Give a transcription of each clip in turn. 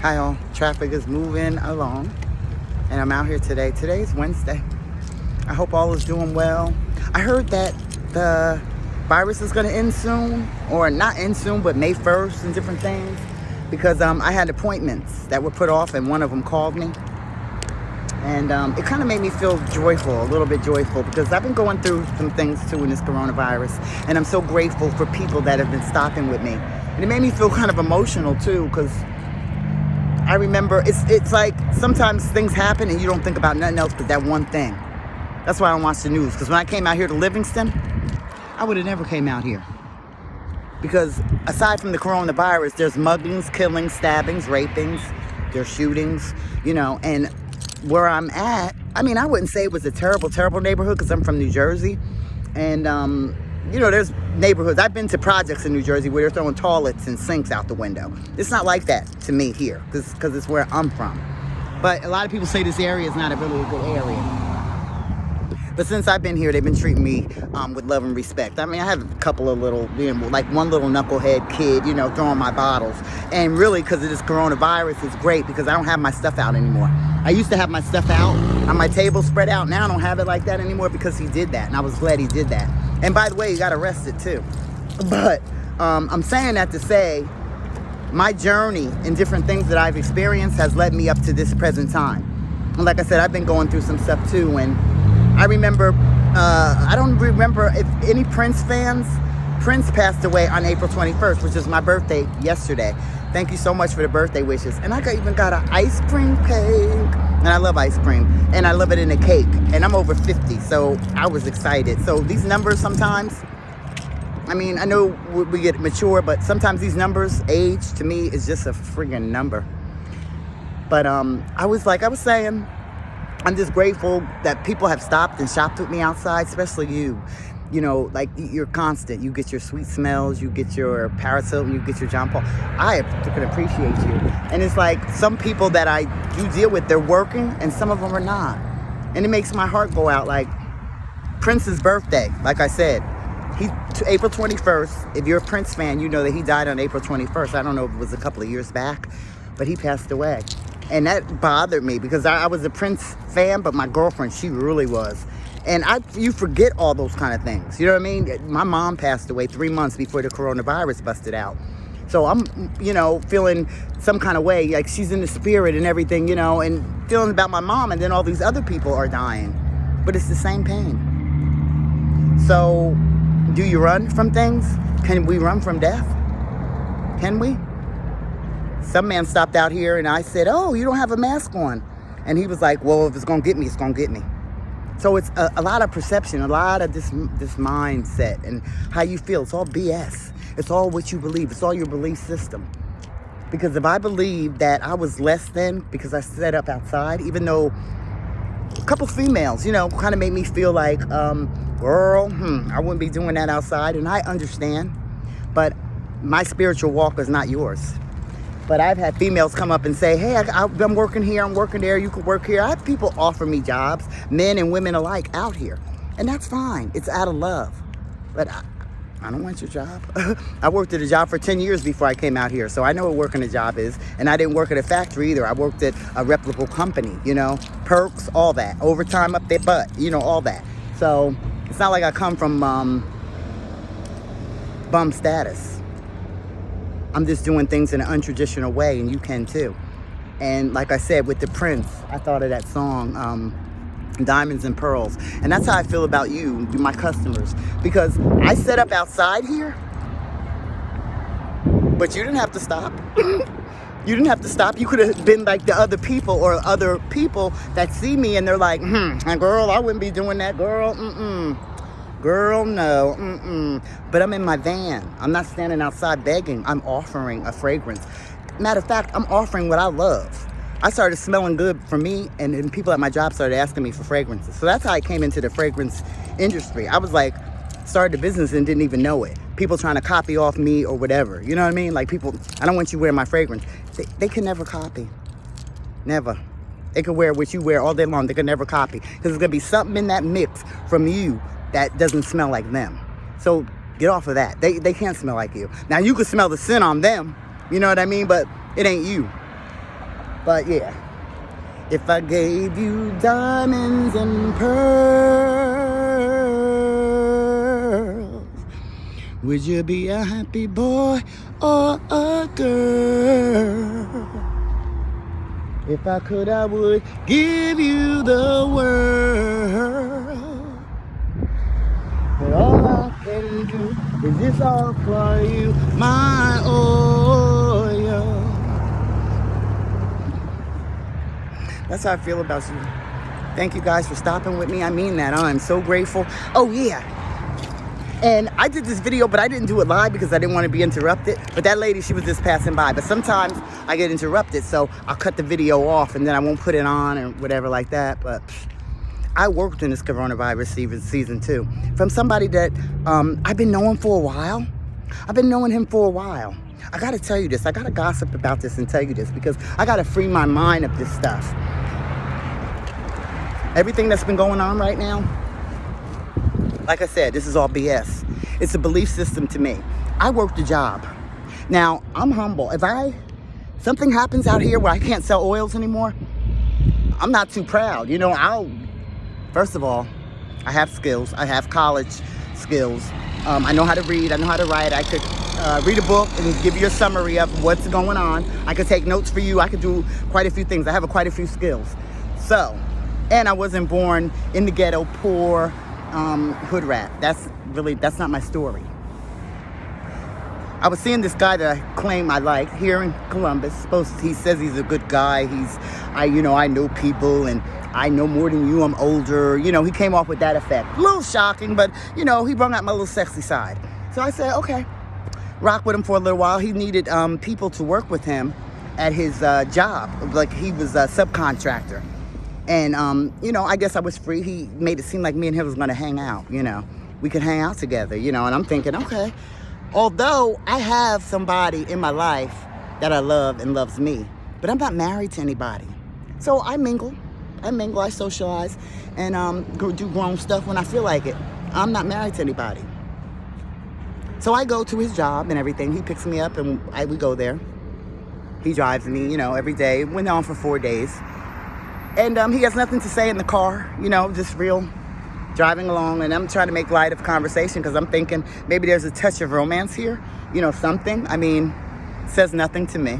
Hi all, traffic is moving along and I'm out here today. Today's Wednesday. I hope all is doing well. I heard that the virus is going to end soon, or not end soon, but May 1st and different things, because I had appointments that were put off and one of them called me. And it kind of made me feel joyful, a little bit joyful, because I've been going through some things too in this coronavirus. And I'm so grateful for people that have been stopping with me. And it made me feel kind of emotional too, because I remember it's like sometimes things happen and you don't think about nothing else but that one thing. That's why I don't watch the news. Because when I came out here to Livingston, I would have never came out here. Because aside from the coronavirus, there's muggings, killings, stabbings, rapings, there's shootings, and where I'm at, I mean, I wouldn't say it was a terrible, terrible neighborhood because I'm from New Jersey. And, there's neighborhoods. I've been to projects in New Jersey where they're throwing toilets and sinks out the window. It's not like that to me here because it's where I'm from. But a lot of people say this area is not really a good area. But since I've been here, they've been treating me with love and respect. I mean, I have a couple of little, like one little knucklehead kid, throwing my bottles. And really, because of this coronavirus, it's great because I don't have my stuff out anymore. I used to have my stuff out on my table spread out. Now I don't have it like that anymore because he did that. And I was glad he did that. And by the way, he got arrested too. But I'm saying that to say my journey and different things that I've experienced has led me up to this present time. And like I said, I've been going through some stuff too. And I remember, I don't remember if any Prince fans. Prince passed away on April 21st, which is my birthday yesterday. Thank you so much for the birthday wishes. And I even got an ice cream cake. And I love ice cream. And I love it in a cake. And I'm over 50, so I was excited. So these numbers sometimes, I mean, I know we get mature, but sometimes these numbers, age, to me, is just a friggin' number. But I was saying, I'm just grateful that people have stopped and shopped with me outside, especially you. Like you're constant. You get your sweet smells, you get your Paris Hilton, you get your John Paul. I can appreciate you. And it's like some people that I do deal with, they're working and some of them are not. And it makes my heart go out. Like Prince's birthday, like I said, April 21st. If you're a Prince fan, you know that he died on April 21st. I don't know if it was a couple of years back, but he passed away. And that bothered me because I was a Prince fan, but my girlfriend, she really was. And you forget all those kind of things. You know what I mean? My mom passed away 3 months before the coronavirus busted out. So I'm, feeling some kind of way, like she's in the spirit and everything, and feeling about my mom, and then all these other people are dying. But it's the same pain. So do you run from things? Can we run from death? Can we? Some man stopped out here and I said, "Oh, you don't have a mask on." And he was like, "Well, if it's going to get me, it's going to get me." So it's a lot of perception, a lot of this mindset and how you feel. It's all BS. It's all what you believe. It's all your belief system. Because if I believe that I was less than because I set up outside, even though a couple females, kind of made me feel like, girl, I wouldn't be doing that outside. And I understand. But my spiritual walk is not yours. But I've had females come up and say, "Hey, I'm working here, I'm working there, you could work here." I have people offer me jobs, men and women alike, out here. And that's fine. It's out of love. But I don't want your job. I worked at a job for 10 years before I came out here, so I know what working a job is. And I didn't work at a factory either. I worked at a reputable company, perks, all that. Overtime up their butt, all that. So it's not like I come from bum status. I'm just doing things in an untraditional way, and you can too. And like I said, with the Prince, I thought of that song, Diamonds and Pearls. And that's how I feel about you, my customers. Because I set up outside here, but you didn't have to stop. You didn't have to stop. You could have been like the other people or other people that see me and they're like, girl, I wouldn't be doing that, girl. Girl, no, But I'm in my van. I'm not standing outside begging. I'm offering a fragrance. Matter of fact, I'm offering what I love. I started smelling good for me, and then people at my job started asking me for fragrances. So that's how I came into the fragrance industry. I was like, started a business and didn't even know it. People trying to copy off me or whatever. You know what I mean? Like people, I don't want you wearing my fragrance. They can never copy. Never. They can wear what you wear all day long. They can never copy. Because there's going to be something in that mix from you that doesn't smell like them. So get off of that. They can't smell like you. Now you can smell the scent on them, you know what I mean? But it ain't you. But yeah, if I gave you diamonds and pearls, would you be a happy boy or a girl? If I could, I would give you the world. But all I can do is just offer you my oil. That's how I feel about you. Thank you guys for stopping with me. I mean that. I'm so grateful. Oh, yeah. And I did this video, but I didn't do it live because I didn't want to be interrupted. But that lady, she was just passing by. But sometimes I get interrupted, so I'll cut the video off and then I won't put it on or whatever like that. But I worked in this coronavirus season 2 from somebody that I've been knowing for a while. I've been knowing him for a while. I got to tell you this. I got to gossip about this and tell you this because I got to free my mind of this stuff. Everything that's been going on right now, like I said, this is all BS. It's a belief system to me. I worked a job. Now, I'm humble. If something happens out here where I can't sell oils anymore, I'm not too proud. First of all, I have skills. I have college skills. I know how to read. I know how to write. I could read a book and give you a summary of what's going on. I could take notes for you. I could do quite a few things. I have quite a few skills. And I wasn't born in the ghetto, poor, hood rat. That's not my story. I was seeing this guy that I claim I like here in Columbus. He says he's a good guy. I know people and I know more than you. I'm older. He came off with that effect. A little shocking, but he brought out my little sexy side. So I said, okay, rock with him for a little while. He needed people to work with him at his job. Like he was a subcontractor. And, I guess I was free. He made it seem like me and him was going to hang out, We could hang out together, and I'm thinking, okay. Although I have somebody in my life that I love and loves me, but I'm not married to anybody. So I mingle, I socialize, and do grown stuff when I feel like it. I'm not married to anybody. So I go to his job and everything. He picks me up and we go there. He drives me, every day. Went on for 4 days. And he has nothing to say in the car, just real driving along. And I'm trying to make light of conversation because I'm thinking maybe there's a touch of romance here, something. I mean, says nothing to me.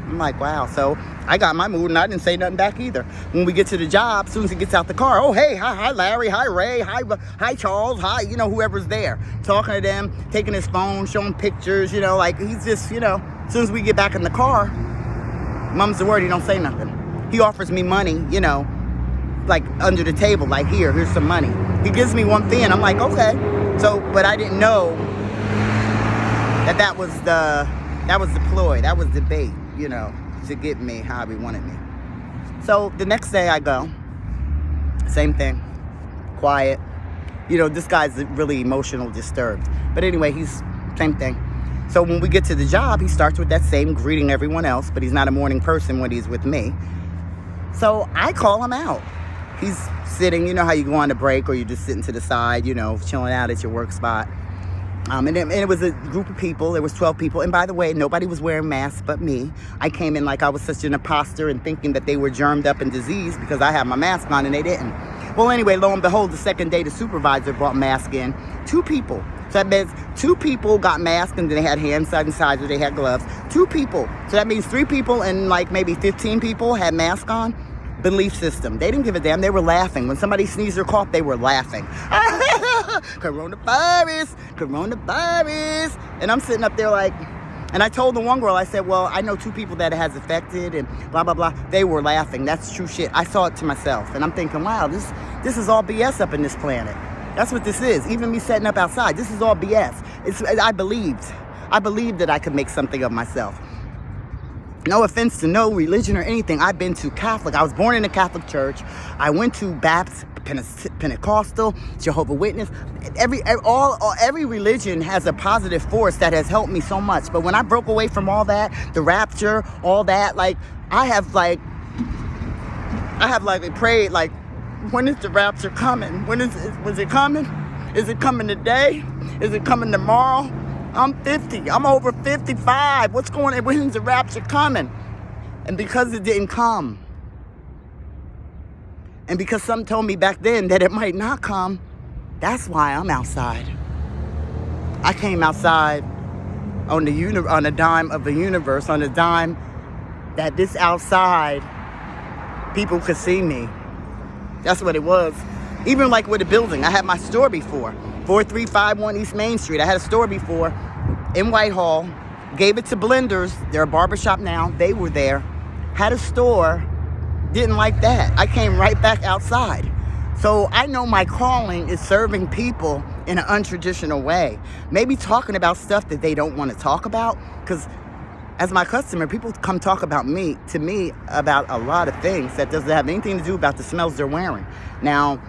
I'm like, wow. So I got my mood and I didn't say nothing back either. When we get to the job, as soon as he gets out the car, oh, hey, hi Larry, hi Ray, hi Charles, hi, whoever's there. Talking to them, taking his phone, showing pictures, like he's just, as soon as we get back in the car, mum's the word, he don't say nothing. He offers me money, like under the table, like here's some money. He gives me one thing, I'm like, okay. So, but I didn't know that was the ploy, that was the bait, to get me how he wanted me. So the next day I go, same thing, quiet. This guy's really emotional, disturbed. But anyway, he's same thing. So when we get to the job, he starts with that same greeting everyone else, but he's not a morning person when he's with me. So I call him out. He's sitting, how you go on a break or you're just sitting to the side, chilling out at your work spot. And it was a group of people. There was 12 people. And by the way, nobody was wearing masks but me. I came in like I was such an imposter and thinking that they were germed up and diseased because I had my mask on and they didn't. Well, anyway, lo and behold, the second day, the supervisor brought masks in. 2 people. So that means 2 people got masks and then they had hand sanitizer, they had gloves. 2 people. So that means 3 people and like maybe 15 people had masks on. Belief system. They didn't give a damn. They were laughing. When somebody sneezed or coughed, they were laughing. Coronavirus. And I'm sitting up there like, and I told the one girl, I said, well, I know 2 people that it has affected and blah, blah, blah. They were laughing. That's true shit. I saw it to myself. And I'm thinking, wow, this is all BS up in this planet. That's what this is. Even me setting up outside, this is all BS. I believed that I could make something of myself. No offense to no religion or anything. I've been to Catholic. I was born in a Catholic church. I went to Baptist, Pentecostal, Jehovah's Witness. Every religion has a positive force that has helped me so much. But when I broke away from all that, the rapture, all that, like I have prayed like, when is the rapture coming? Was it coming? Is it coming today? Is it coming tomorrow? I'm 50. I'm over 55. What's going on? When's the rapture coming? And because it didn't come, and because some told me back then that it might not come, that's why I'm outside. I came outside on a dime of the universe, on a dime that this outside people could see me. That's what it was. Even like with a building, I had my store before, 4351 East Main Street. I had a store before in Whitehall, gave it to Blenders. They're a barbershop now. They were there, had a store, didn't like that. I came right back outside. So I know my calling is serving people in an untraditional way. Maybe talking about stuff that they don't want to talk about. Because as my customer, people come talk about me, to me, about a lot of things that doesn't have anything to do about the smells they're wearing. Now,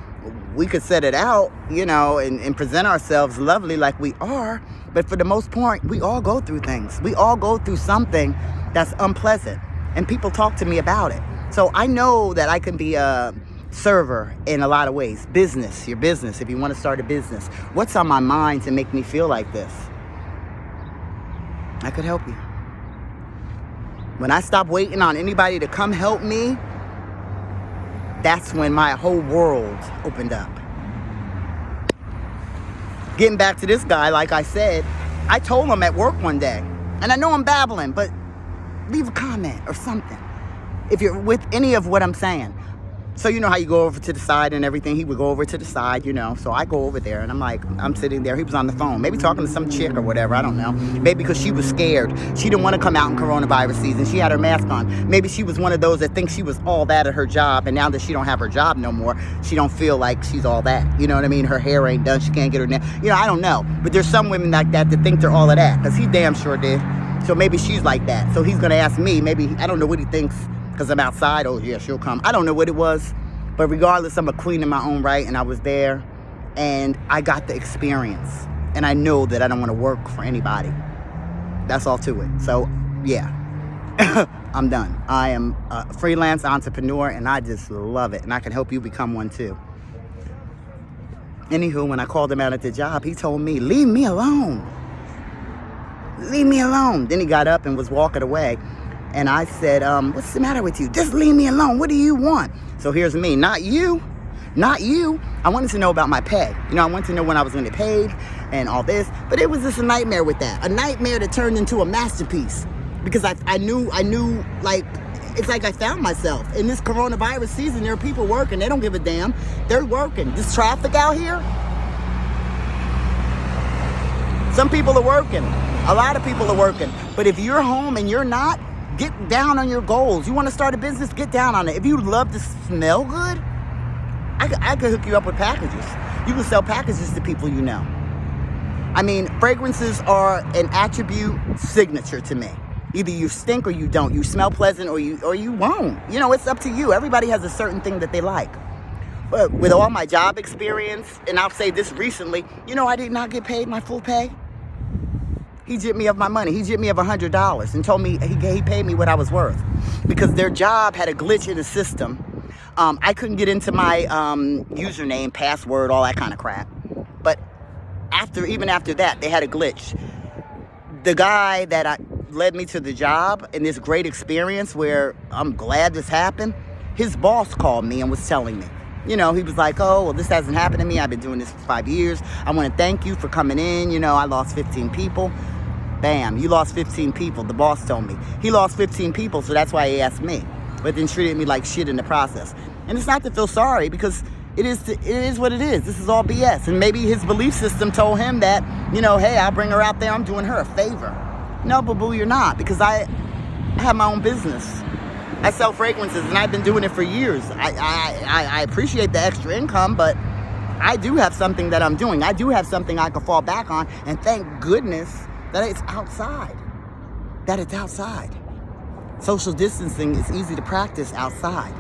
we could set it out, and present ourselves lovely like we are. But for the most part, we all go through things. We all go through something that's unpleasant. And people talk to me about it. So I know that I can be a server in a lot of ways. Your business, if you want to start a business. What's on my mind to make me feel like this? I could help you. When I stop waiting on anybody to come help me, that's when my whole world opened up. Getting back to this guy, like I said, I told him at work one day, and I know I'm babbling, but leave a comment or something if you're with any of what I'm saying. So you know how you go over to the side and everything. He would go over to the side, So I go over there and I'm sitting there. He was on the phone, maybe talking to some chick or whatever. I don't know. Maybe because she was scared. She didn't want to come out in coronavirus season. She had her mask on. Maybe she was one of those that thinks she was all that at her job. And now that she don't have her job no more, she don't feel like she's all that. You know what I mean? Her hair ain't done. She can't get her nails. I don't know. But there's some women like that think they're all of that. Because he damn sure did. So maybe she's like that. So he's going to ask me. Maybe, I don't know what he thinks. Because I'm outside. Oh, yeah, she'll come. I don't know what it was. But regardless, I'm a queen in my own right. And I was there. And I got the experience. And I know that I don't want to work for anybody. That's all to it. So, yeah. I'm done. I am a freelance entrepreneur. And I just love it. And I can help you become one too. Anywho, when I called him out at the job, he told me, leave me alone. Leave me alone. Then he got up and was walking away. And I said, what's the matter with you? Just leave me alone. What do you want? So here's me. Not you. Not you. I wanted to know about my pay. I wanted to know when I was going to get paid and all this. But it was just a nightmare with that. A nightmare that turned into a masterpiece. Because I knew, like, it's like I found myself. In this coronavirus season, there are people working. They don't give a damn. They're working. This traffic out here. Some people are working. A lot of people are working. But if you're home and you're not, get down on your goals. You want to start a business? Get down on it. If you love to smell good, I could hook you up with packages. You can sell packages to people you know. Fragrances are an attribute signature to me. Either you stink or you don't. You smell pleasant or you won't. It's up to you. Everybody has a certain thing that they like. But with all my job experience, and I'll say this recently, I did not get paid my full pay. He jipped me of my money. He jipped me of $100 and told me he paid me what I was worth because their job had a glitch in the system. I couldn't get into my username, password, all that kind of crap. But even after that, they had a glitch. The guy that led me to the job and this great experience where I'm glad this happened, his boss called me and was telling me. He was like, oh, well, this hasn't happened to me. I've been doing this for 5 years. I want to thank you for coming in. I lost 15 people. Bam, you lost 15 people. The boss told me. He lost 15 people, so that's why he asked me. But then treated me like shit in the process. And it's not to feel sorry because it is what it is. This is all BS. And maybe his belief system told him that, hey, I'll bring her out there. I'm doing her a favor. No, boo-boo, you're not. Because I have my own business. I sell fragrances, and I've been doing it for years. I appreciate the extra income, but I do have something that I'm doing. I do have something I can fall back on, and thank goodness that it's outside. That it's outside. Social distancing is easy to practice outside.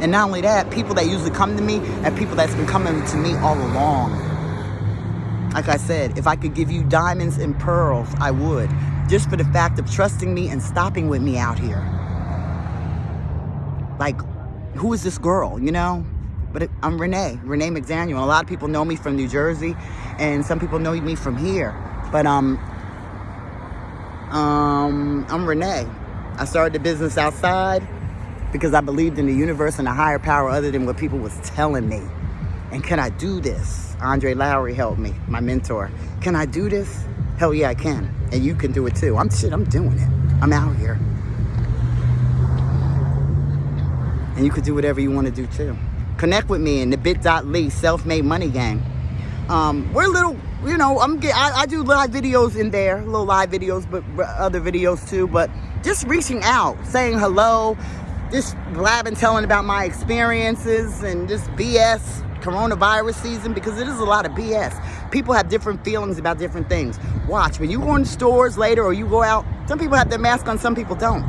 And not only that, people that usually come to me are people that's been coming to me all along. Like I said, if I could give you diamonds and pearls, I would. Just for the fact of trusting me and stopping with me out here. Like, who is this girl, But I'm Reneemcdaniel. A lot of people know me from New Jersey, and some people know me from here. But I'm Renee. I started the business outside because I believed in the universe and a higher power other than what people was telling me. And can I do this? Andre Lowry helped me, my mentor. Can I do this? Hell yeah, I can. And you can do it too. I'm doing it. I'm out here. And you can do whatever you want to do too. Connect with me in the bit.ly self-made money gang. We're a little, I do live videos in there, little live videos, but other videos too. But just reaching out, saying hello, just blabbing, telling about my experiences and just BS coronavirus season, because it is a lot of BS. People have different feelings about different things. Watch, when you go in stores later or you go out, some people have their mask on, some people don't.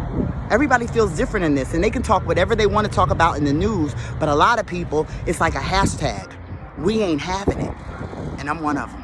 Everybody feels different in this, and they can talk whatever they want to talk about in the news, but a lot of people, it's like a hashtag. We ain't having it. And I'm one of them.